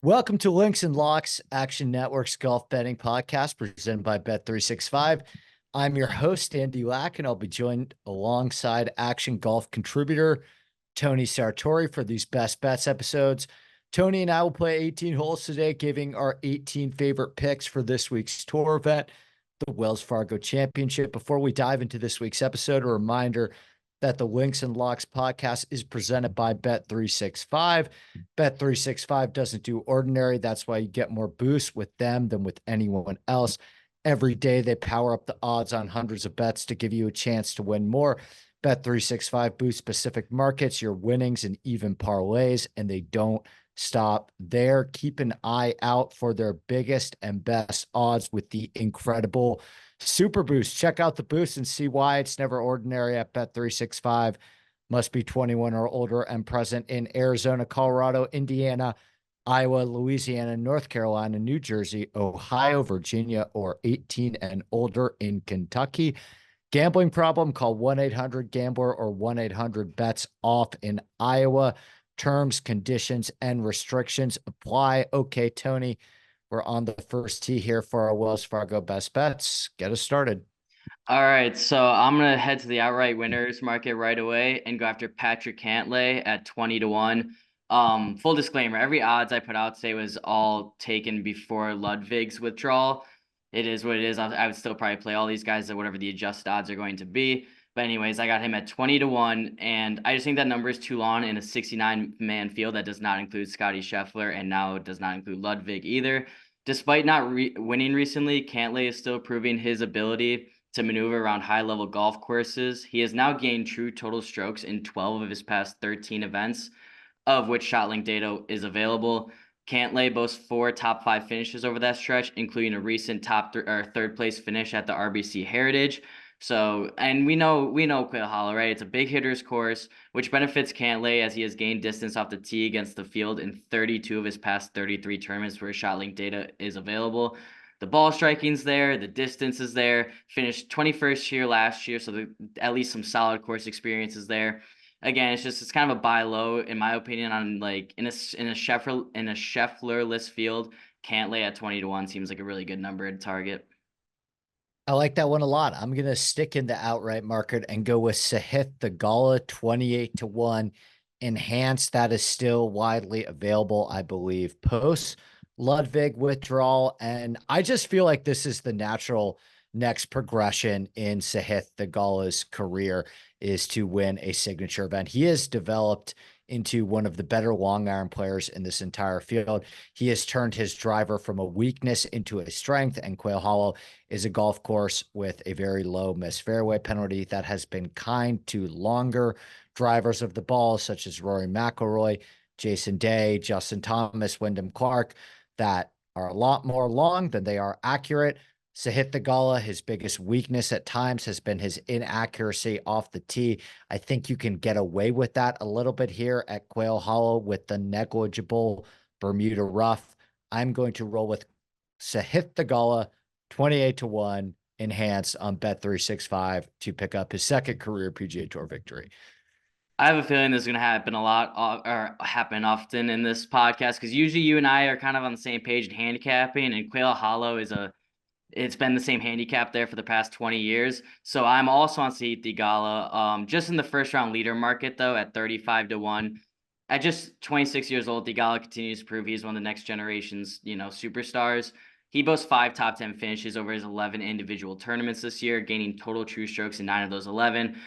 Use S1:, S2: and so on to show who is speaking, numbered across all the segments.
S1: Welcome to Links and Locks, Action Network's golf betting podcast presented by Bet365. I'm your host, Andy Lack, and I'll be joined alongside Action Golf contributor Tony Sartori for these Best Bets episodes. Tony and I will play 18 holes today, giving our 18 favorite picks for this week's tour event, the Wells Fargo Championship. Before we dive into this week's episode, a reminder that the Links and Locks podcast is presented by Bet365. Bet365 doesn't do ordinary. That's why you get more boosts with them than with anyone else. Every day they power up the odds on hundreds of bets to give you a chance to win more. Bet365 boosts specific markets, your winnings, and even parlays, and they don't stop there. Keep an eye out for their biggest and best odds with the incredible Super Boost. Check out the boost and see why it's never ordinary at Bet365. Must be 21 or older and present in Arizona, Colorado, Indiana, Iowa, Louisiana, North Carolina, New Jersey, Ohio, Virginia, or 18 and older in Kentucky. Gambling problem? Call 1-800-GAMBLER or 1-800-BETS-OFF in Iowa. Terms, conditions, and restrictions apply. Okay, Tony, we're on the first tee here for our Wells Fargo Best Bets. Get us started.
S2: All right, so I'm going to head to the outright winners market right away and go after Patrick Cantlay at 20 to 1. Full disclaimer, every odds I put out today was all taken before Ludwig's withdrawal. It is what it is. I would still probably play all these guys at whatever the adjusted odds are going to be. But anyways, I got him at 20 to 1, and I just think that number is too long in a 69-man field that does not include Scotty Scheffler and now does not include Ludwig either. Despite not winning recently, Cantlay is still proving his ability to maneuver around high-level golf courses. He has now gained true total strokes in 12 of his past 13 events, of which ShotLink data is available. Cantlay boasts 4 top 5 finishes over that stretch, including a recent third place finish at the RBC Heritage. So, and we know Quail Hollow, right? It's a big hitter's course, which benefits Cantlay as he has gained distance off the tee against the field in 32 of his past 33 tournaments where ShotLink data is available. The ball striking's there, the distance is there. Finished 21st here last year, so at least some solid course experiences there. Again, it's kind of a buy low in my opinion on like in a Scheffler-less field. Cantlay at 20 to 1 seems like a really good number to target.
S1: I like that one a lot. I'm going to stick in the outright market and go with Sahith Theegala 28 to 1. Enhanced, that is still widely available, I believe, post Ludwig withdrawal. And I just feel like this is the natural next progression in Sahith Theegala's career is to win a signature event. He has developed into one of the better long iron players in this entire field. He has turned his driver from a weakness into a strength, and Quail Hollow is a golf course with a very low miss fairway penalty that has been kind to longer drivers of the ball, such as Rory McIlroy, Jason Day, Justin Thomas, Wyndham Clark, that are a lot more long than they are accurate. Sahith Theegala, his biggest weakness at times has been his inaccuracy off the tee. I think you can get away with that a little bit here at Quail Hollow with the negligible Bermuda rough. I'm going to roll with Sahith Theegala 28 to 1 enhanced on Bet365 to pick up his second career PGA Tour victory.
S2: I have a feeling this is going to happen a lot or happen often in this podcast because usually you and I are kind of on the same page in handicapping, and Quail Hollow it's been the same handicap there for the past 20 years. So I'm also on Sahith Theegala. Just in the first round leader market though at 35 to 1. At just 26 years old, Theegala continues to prove he's one of the next generation's, superstars. He boasts 5 top 10 finishes over his 11 individual tournaments this year, gaining total true strokes in 9 of those 11.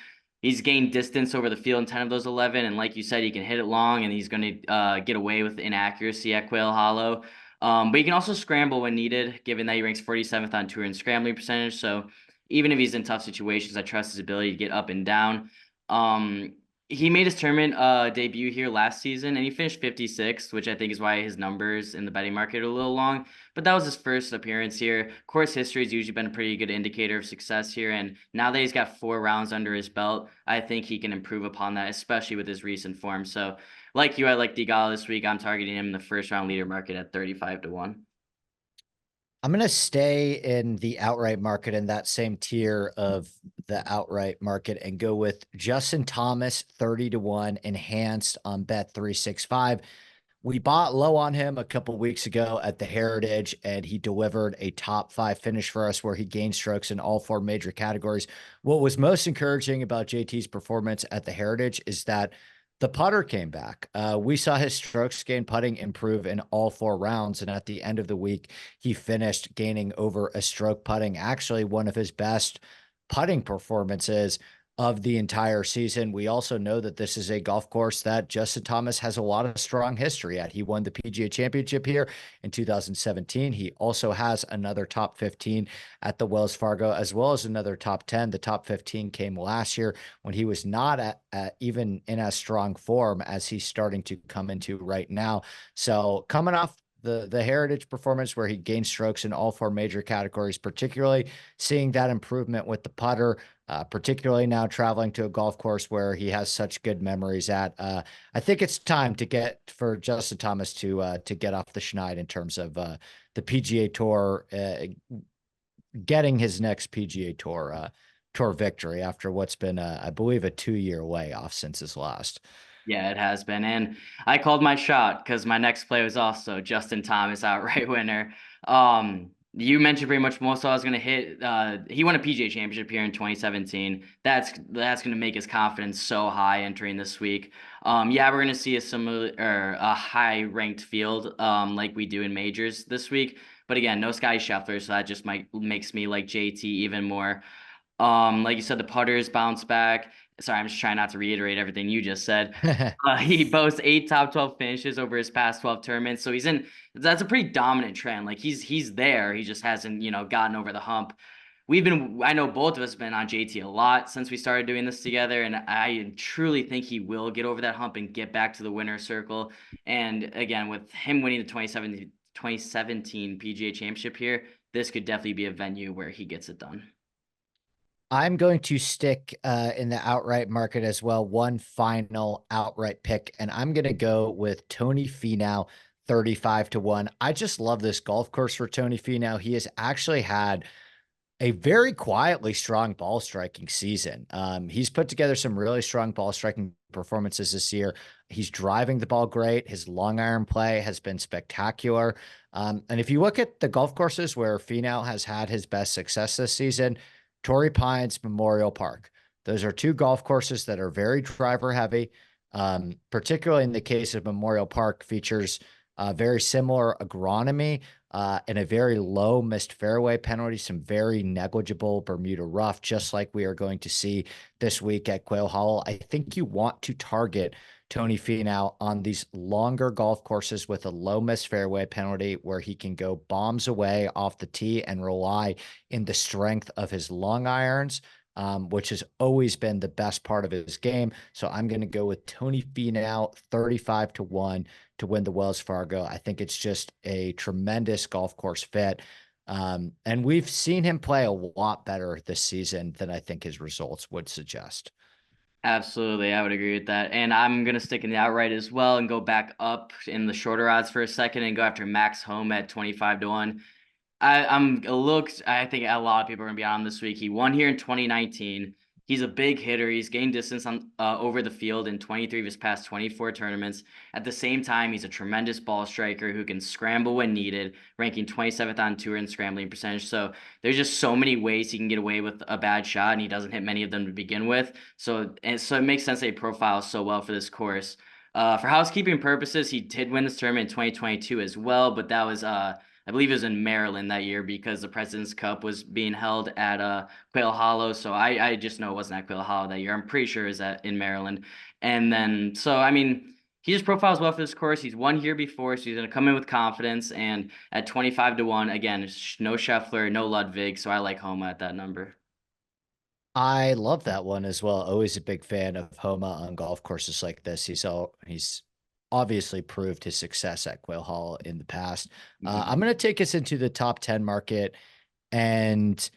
S2: He's gained distance over the field in 10 of those 11. And like you said, he can hit it long and he's going to get away with inaccuracy at Quail Hollow. But he can also scramble when needed, given that he ranks 47th on tour in scrambling percentage. So even if he's in tough situations, I trust his ability to get up and down. He made his tournament debut here last season, and he finished 56th, which I think is why his numbers in the betting market are a little long. But that was his first appearance here. Course history has usually been a pretty good indicator of success here, and now that he's got 4 rounds under his belt, I think he can improve upon that, especially with his recent form. So like you, I like Theegala this week. I'm targeting him in the first round leader market at 35 to 1.
S1: I'm going to stay in the outright market in that same tier of the outright market and go with Justin Thomas 30 to 1 enhanced on Bet365. We bought low on him a couple weeks ago at the Heritage, and he delivered a top 5 finish for us where he gained strokes in all 4 major categories. What was most encouraging about JT's performance at the Heritage is that the putter came back. We saw his strokes gain putting improve in all 4 rounds, and at the end of the week, he finished gaining over a stroke putting, actually one of his best putting performances of the entire season. We also know that this is a golf course that Justin Thomas has a lot of strong history at. He won the PGA Championship here in 2017. He also has another top 15 at the Wells Fargo, as well as another top 10. The top 15 came last year when he was not at even in as strong form as he's starting to come into right now. So coming off the Heritage performance where he gained strokes in all 4 major categories, particularly seeing that improvement with the putter, particularly now traveling to a golf course where he has such good memories at. I think it's time for Justin Thomas to get off the schneid in terms of the PGA Tour, getting his next PGA Tour victory after what's been, I believe, a 2-year layoff since his last.
S2: Yeah, it has been. And I called my shot because my next play was also Justin Thomas outright winner. You mentioned pretty much most of I was going to hit. He won a PGA Championship here in 2017. That's going to make his confidence so high entering this week. Yeah, we're going to see a similar or a high ranked field like we do in majors this week. But again, no Scotty Scheffler, so that just makes me like JT even more. Like you said, the putters bounce back. Sorry, I'm just trying not to reiterate everything you just said. He boasts 8 top 12 finishes over his past 12 tournaments. So that's a pretty dominant trend. Like he's there. He just hasn't, gotten over the hump. I know both of us have been on JT a lot since we started doing this together. And I truly think he will get over that hump and get back to the winner's circle. And again, with him winning the 2017 PGA Championship here, this could definitely be a venue where he gets it done.
S1: I'm going to stick in the outright market as well. One final outright pick, and I'm going to go with Tony Finau, 35-1. I just love this golf course for Tony Finau. He has actually had a very quietly strong ball striking season. He's put together some really strong ball striking performances this year. He's driving the ball great. His long iron play has been spectacular. And if you look at the golf courses where Finau has had his best success this season, Torrey Pines, Memorial Park. Those are 2 golf courses that are very driver heavy. Particularly in the case of Memorial Park, features very similar agronomy and a very low missed fairway penalty, some very negligible Bermuda rough, just like we are going to see this week at Quail Hollow. I think you want to target Tony Finau on these longer golf courses with a low missed fairway penalty where he can go bombs away off the tee and rely in the strength of his long irons, which has always been the best part of his game. So I'm going to go with Tony Finau, 35-1 to win the Wells Fargo. I think it's just a tremendous golf course fit. And we've seen him play a lot better this season than I think his results would suggest.
S2: Absolutely, I would agree with that. And I'm going to stick in the outright as well and go back up in the shorter odds for a second and go after Max Homa at 25-1. I think a lot of people are going to be on this week. He won here in 2019. He's a big hitter. He's gained distance on over the field in 23 of his past 24 tournaments. At the same time, he's a tremendous ball striker who can scramble when needed, ranking 27th on tour in scrambling percentage. So there's just so many ways he can get away with a bad shot, and he doesn't hit many of them to begin with. So it makes sense that he profiles so well for this course. For housekeeping purposes, he did win this tournament in 2022 as well, but that was I believe it was in Maryland that year because the President's Cup was being held at Quail Hollow. So I just know it wasn't at Quail Hollow that year. I'm pretty sure it was in Maryland. And then, so, I mean, he just profiles well for this course. He's won here before, so he's going to come in with confidence. And at 25-1, again, no Scheffler, no Ludwig. So I like Homa at that number.
S1: I love that one as well. Always a big fan of Homa on golf courses like this. He's obviously proved his success at Quail Hall in the past. I'm going to take us into the top 10 market and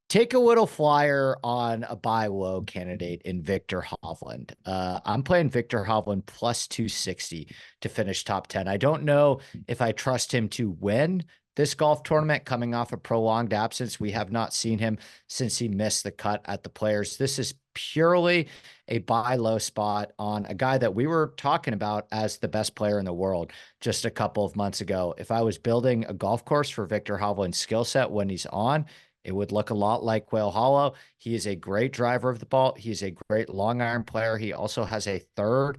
S1: take a little flyer on a buy low candidate in Viktor Hovland. I'm playing Viktor Hovland plus 260 to finish top 10. I don't know if I trust him to win this golf tournament coming off a prolonged absence. We have not seen him since he missed the cut at the Players. This is purely a buy low spot on a guy that we were talking about as the best player in the world just a couple of months ago. If I was building a golf course for Viktor Hovland's skill set when he's on, it would look a lot like Quail Hollow. He is a great driver of the ball. He's a great long iron player. He also has a third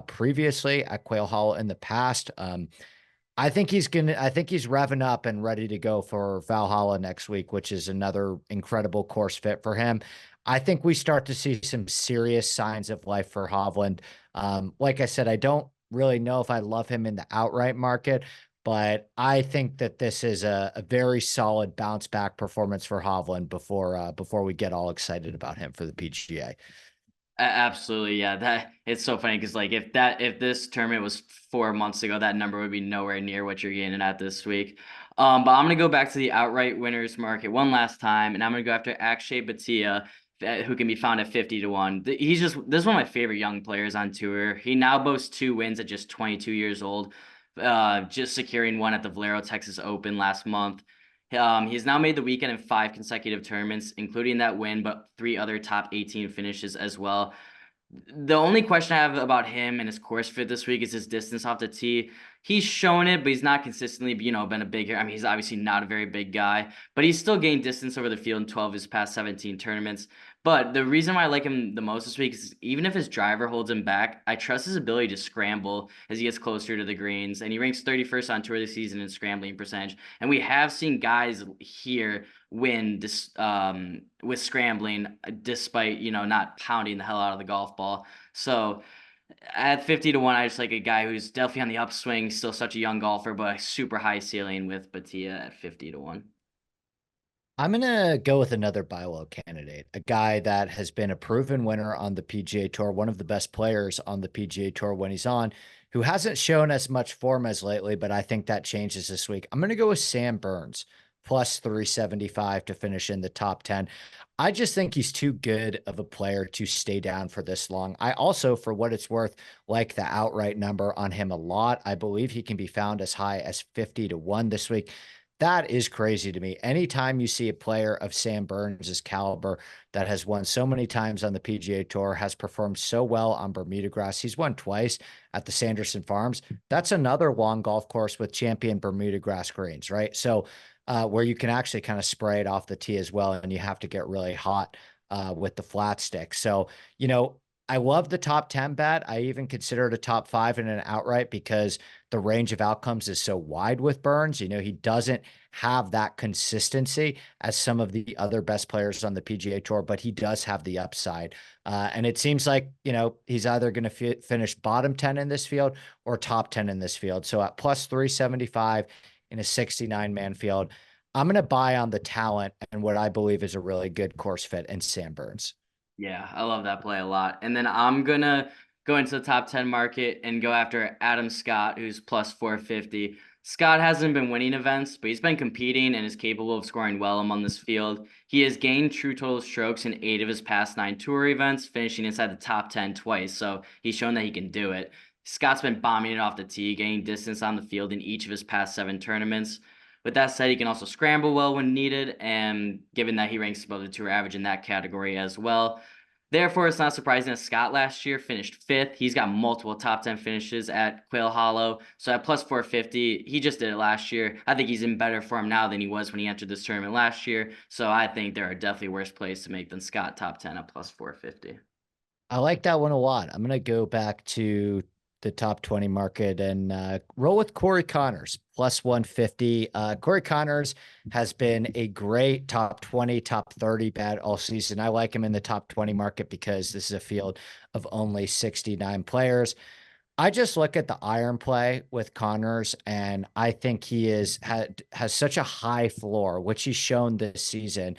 S1: previously at Quail Hollow in the past. I think he's revving up and ready to go for Valhalla next week, which is another incredible course fit for him. I think we start to see some serious signs of life for Hovland. Like I said, I don't really know if I love him in the outright market, but I think that this is a very solid bounce back performance for Hovland before we get all excited about him for the PGA.
S2: Absolutely, yeah. That it's so funny because like if this tournament was 4 months ago, that number would be nowhere near what you're getting at this week. But I'm gonna go back to the outright winners market one last time, and I'm gonna go after Akshay Bhatia, who can be found at 50-1. This is one of my favorite young players on tour. He now boasts 2 wins at just 22 years old, just securing one at the Valero Texas Open last month. He's now made the weekend in 5 consecutive tournaments, including that win, but 3 other top 18 finishes as well. The only question I have about him and his course fit this week is his distance off the tee. He's shown it, but he's not consistently, been a big. I mean, he's obviously not a very big guy, but he's still gained distance over the field in 12 of his past 17 tournaments. But the reason why I like him the most this week is even if his driver holds him back, I trust his ability to scramble as he gets closer to the greens. And he ranks 31st on tour this season in scrambling percentage. And we have seen guys here win this with scrambling despite not pounding the hell out of the golf ball. So at 50-1, I just like a guy who's definitely on the upswing, still such a young golfer, but a super high ceiling with Bhatia at 50-1.
S1: I'm going to go with another buy low candidate, a guy that has been a proven winner on the PGA Tour, one of the best players on the PGA Tour when he's on, who hasn't shown as much form as lately, but I think that changes this week. I'm going to go with Sam Burns, plus 375 to finish in the top 10. I just think he's too good of a player to stay down for this long. I also, for what it's worth, like the outright number on him a lot. I believe he can be found as high as 50-1 this week. That is crazy to me. Anytime you see a player of Sam Burns' caliber that has won so many times on the PGA Tour, has performed so well on Bermuda grass, he's won twice at the Sanderson Farms. That's another long golf course with champion Bermuda grass greens, right? So where you can actually kind of spray it off the tee as well, and you have to get really hot with the flat stick. So, I love the top 10 bet. I even consider it a top 5 in an outright because the range of outcomes is so wide with Burns. He doesn't have that consistency as some of the other best players on the PGA Tour, but he does have the upside. And it seems like, he's either going to finish bottom 10 in this field or top 10 in this field. So at plus 375 in a 69-man field, I'm going to buy on the talent and what I believe is a really good course fit in Sam Burns.
S2: Yeah, I love that play a lot. And then I'm gonna go into the top 10 market and go after Adam Scott, who's plus 450. Scott hasn't been winning events, but he's been competing and is capable of scoring well among this field. He has gained true total strokes in 8 of his past 9 tour events, finishing inside the top 10 twice. So he's shown that he can do it. Scott's been bombing it off the tee, gaining distance on the field in each of his past 7 tournaments. With that said, he can also scramble well when needed, and given that he ranks above the tour average in that category as well. Therefore, it's not surprising that Scott last year finished 5th. He's got multiple top 10 finishes at Quail Hollow. So at plus 450, he just did it last year. I think he's in better form now than he was when he entered this tournament last year. So I think there are definitely worse plays to make than Scott top 10 at plus 450.
S1: I like that one a lot. I'm going to go back to the top 20 market and roll with Corey Connors, plus 150. Corey Connors has been a great top 20, top 30 bet all season. I like him in the top 20 market because this is a field of only 69 players. I just look at the iron play with Connors, and I think he has such a high floor, which he's shown this season,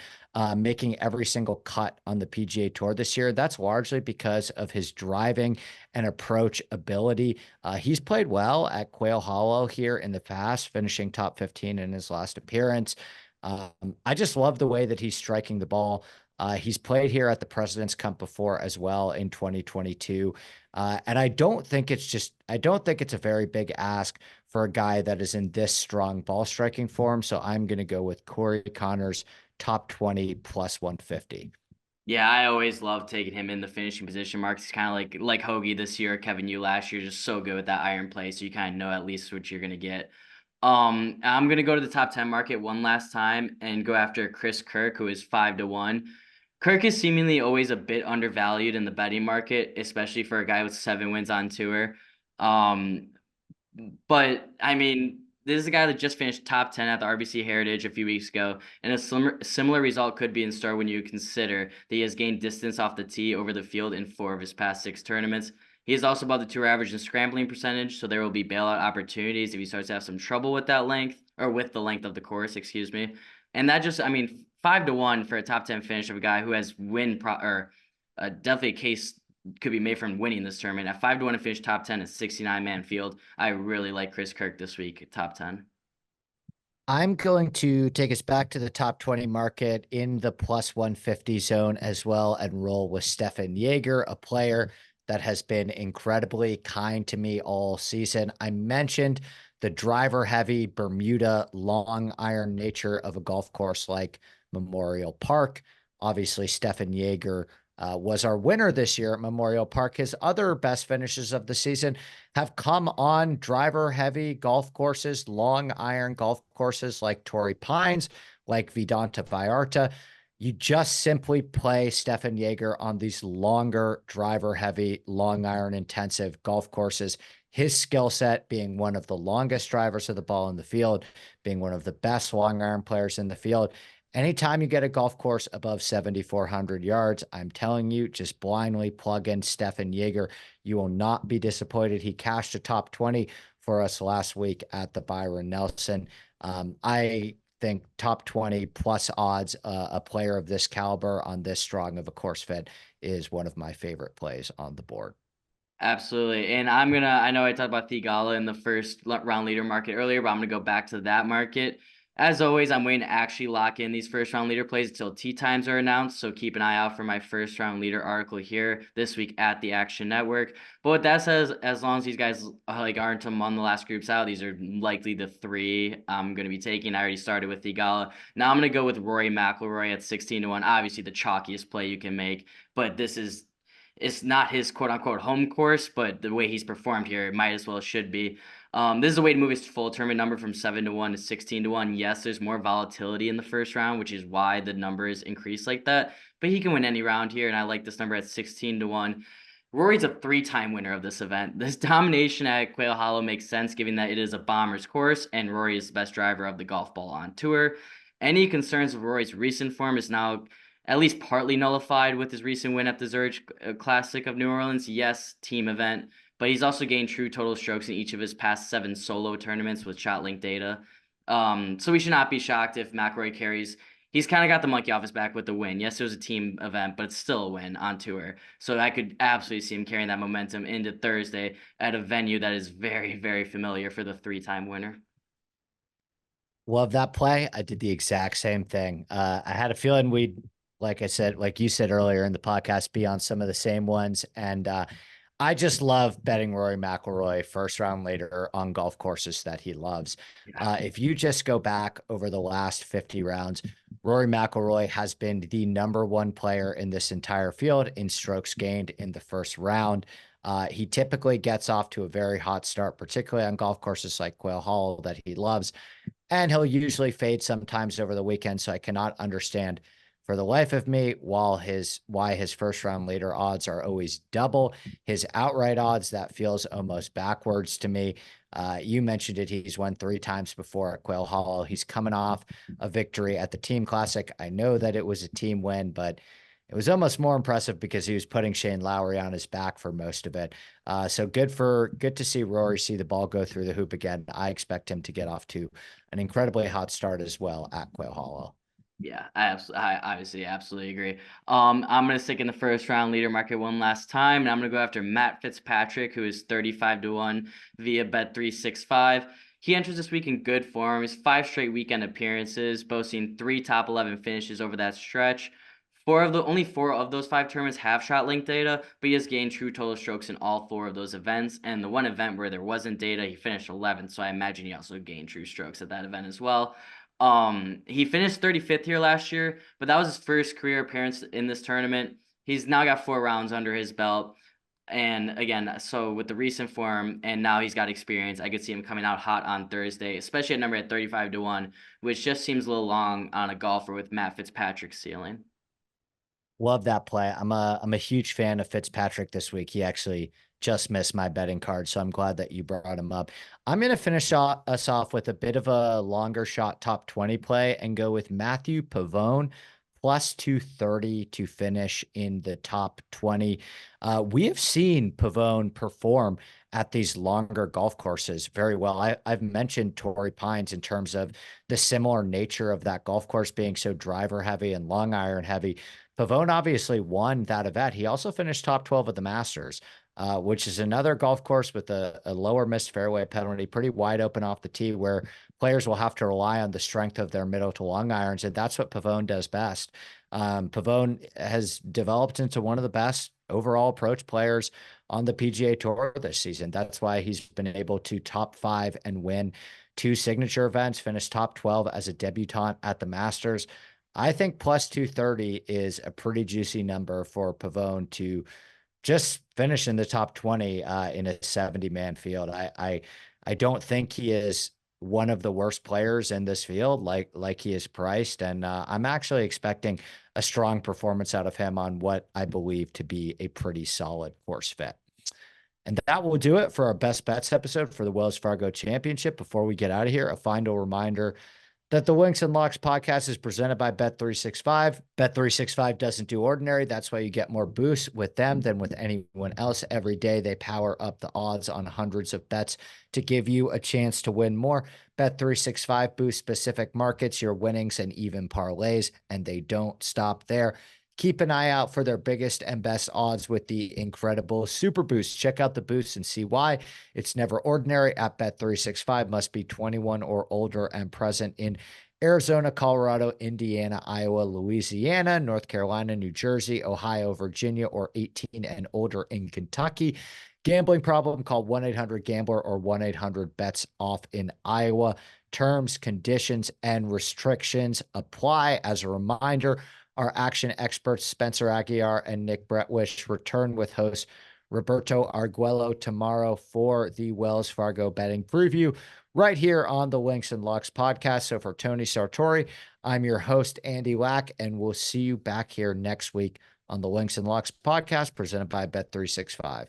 S1: making every single cut on the PGA Tour this year. That's largely because of his driving and approach ability. He's played well at Quail Hollow here in the past, finishing top 15 in his last appearance. I just love the way that he's striking the ball. He's played here at the President's Cup before as well in 2022. And I don't think it's a very big ask for a guy that is in this strong ball striking form. So I'm going to go with Corey Connors, top 20 plus 150.
S2: Yeah, I always love taking him in the finishing position marks. He's kind of like Hoagie this year, Kevin Yu last year, just so good with that iron play. So you kind of know at least what you're gonna get. I'm gonna go to the top 10 market one last time and go after Chris Kirk, who is 5-1. Kirk is seemingly always a bit undervalued in the betting market, especially for a guy with 7 wins on tour. Um, but I mean, this is a guy that just finished top 10 at the RBC Heritage a few weeks ago, and a similar result could be in store when you consider that he has gained distance off the tee over the field in 4 of his past 6 tournaments. He is also above the tour average in scrambling percentage, so there will be bailout opportunities if he starts to have some trouble with that length, or with the length of the course, excuse me. And that just, I mean, 5-1 for a top 10 finish of a guy who has definitely a case could be made from winning this tournament. At 5-1 to finish top 10 at 69-man field, I really like Chris Kirk this week at top 10.
S1: I'm going to take us back to the top 20 market in the plus 150 zone as well and roll with Stephan Jaeger, a player that has been incredibly kind to me all season. I mentioned the driver heavy Bermuda long iron nature of a golf course like Memorial Park. Obviously, Stephan Jaeger was our winner this year at Memorial Park. His other best finishes of the season have come on driver heavy golf courses, long iron golf courses like Torrey Pines, like Vidanta Vallarta. You just simply play Stephan Jaeger on these longer driver heavy, long iron intensive golf courses. His skill set being one of the longest drivers of the ball in the field, being one of the best long iron players in the field. Anytime you get a golf course above 7,400 yards, I'm telling you, just blindly plug in Stephan Jaeger. You will not be disappointed. He cashed a top 20 for us last week at the Byron Nelson. I think top 20 plus odds, a player of this caliber on this strong of a course fit is one of my favorite plays on the board.
S2: Absolutely. And I know I talked about Theegala in the first round leader market earlier, but I'm going to go back to that market. As always, I'm waiting to actually lock in these first round leader plays until tee times are announced. So keep an eye out for my first round leader article here this week at the Action Network. But what that says, as long as these guys aren't among the last groups out, these are likely the three I'm going to be taking. I already started with Theegala. Now I'm going to go with Rory McIlroy at 16-1. Obviously the chalkiest play you can make, but it's not his quote unquote home course, but the way he's performed here, it might as well should be. This is a way to move his full tournament number from 7-1 to 16-1. Yes, there's more volatility in the first round, which is why the number is increased like that. But he can win any round here, and I like this number at 16-1. Rory's a 3-time winner of this event. This domination at Quail Hollow makes sense given that it is a bomber's course, and Rory is the best driver of the golf ball on tour. Any concerns of Rory's recent form is now at least partly nullified with his recent win at the Zurich Classic of New Orleans. Yes, team event, but he's also gained true total strokes in each of his past 7 solo tournaments with ShotLink data. So we should not be shocked if McIlroy carries. He's kind of got the monkey off his back with the win. Yes, it was a team event, but it's still a win on tour. So I could absolutely see him carrying that momentum into Thursday at a venue that is very, very familiar for the 3-time winner.
S1: Love that play. I did the exact same thing. I had a feeling we'd, like I said, like you said earlier in the podcast, be on some of the same ones. And I just love betting Rory McIlroy first round later on golf courses that he loves. If you just go back over the last 50 rounds, Rory McIlroy has been the #1 player in this entire field in strokes gained in the first round. He typically gets off to a very hot start, particularly on golf courses like Quail Hollow that he loves. And he'll usually fade sometimes over the weekend. So I cannot understand for the life of me why his first round later odds are always double. His outright odds, that feels almost backwards to me. You mentioned it. He's won 3 times before at Quail Hollow. He's coming off a victory at the Team Classic. I know that it was a team win, but it was almost more impressive because he was putting Shane Lowry on his back for most of it. So good to see Rory see the ball go through the hoop again. I expect him to get off to an incredibly hot start as well at Quail Hollow.
S2: Yeah, I obviously absolutely agree. I'm gonna stick in the first round leader market one last time, and I'm gonna go after Matt Fitzpatrick, who is 35-1 via Bet365. He enters this week in good form. His 5 straight weekend appearances, boasting 3 top 11 finishes over that stretch. Only 4 of those 5 tournaments have ShotLink data, but he has gained true total strokes in all 4 of those events. And the one event where there wasn't data, he finished 11th. So I imagine he also gained true strokes at that event as well. He finished 35th here last year, but that was his first career appearance in this tournament. He's now got 4 rounds under his belt. And again, so with the recent form and now he's got experience, I could see him coming out hot on Thursday, especially at number at 35-1, which just seems a little long on a golfer with Matt Fitzpatrick's ceiling.
S1: Love that play. I'm a huge fan of Fitzpatrick this week. He actually just missed my betting card, so I'm glad that you brought him up. I'm going to finish us off with a bit of a longer shot top 20 play and go with Matthieu Pavon plus 230 to finish in the top 20. We have seen Pavon perform at these longer golf courses very well. I've mentioned Torrey Pines in terms of the similar nature of that golf course being so driver heavy and long iron heavy. Pavone obviously won that event. He also finished top 12 at the Masters, which is another golf course with a lower missed fairway penalty, pretty wide open off the tee, where players will have to rely on the strength of their middle to long irons. And that's what Pavone does best. Pavone has developed into one of the best overall approach players on the PGA Tour this season. That's why he's been able to top 5 and win 2 signature events, finish top 12 as a debutant at the Masters. I think plus 230 is a pretty juicy number for Pavone to just finish in the top 20 in a 70-man field. I don't think he is one of the worst players in this field, like he is priced, and I'm actually expecting a strong performance out of him on what I believe to be a pretty solid course fit. And that will do it for our best bets episode for the Wells Fargo Championship. Before we get out of here, a final reminder that the Links and Locks podcast is presented by Bet365. Bet365 doesn't do ordinary. That's why you get more boosts with them than with anyone else. Every day, they power up the odds on hundreds of bets to give you a chance to win more. Bet365 boosts specific markets, your winnings, and even parlays, and they don't stop there. Keep an eye out for their biggest and best odds with the incredible Super Boost. Check out the boost and see why. It's never ordinary at Bet365. Must be 21 or older and present in Arizona, Colorado, Indiana, Iowa, Louisiana, North Carolina, New Jersey, Ohio, Virginia, or 18 and older in Kentucky. Gambling problem, call 1-800-GAMBLER or 1-800-BETS-OFF in Iowa. Terms, conditions, and restrictions apply. As a reminder, our action experts, Spencer Aguiar and Nick Bretwish, return with host Roberto Arguello tomorrow for the Wells Fargo betting preview right here on the Links and Locks podcast. So for Tony Sartori, I'm your host, Andy Lack, and we'll see you back here next week on the Links and Locks podcast presented by Bet365.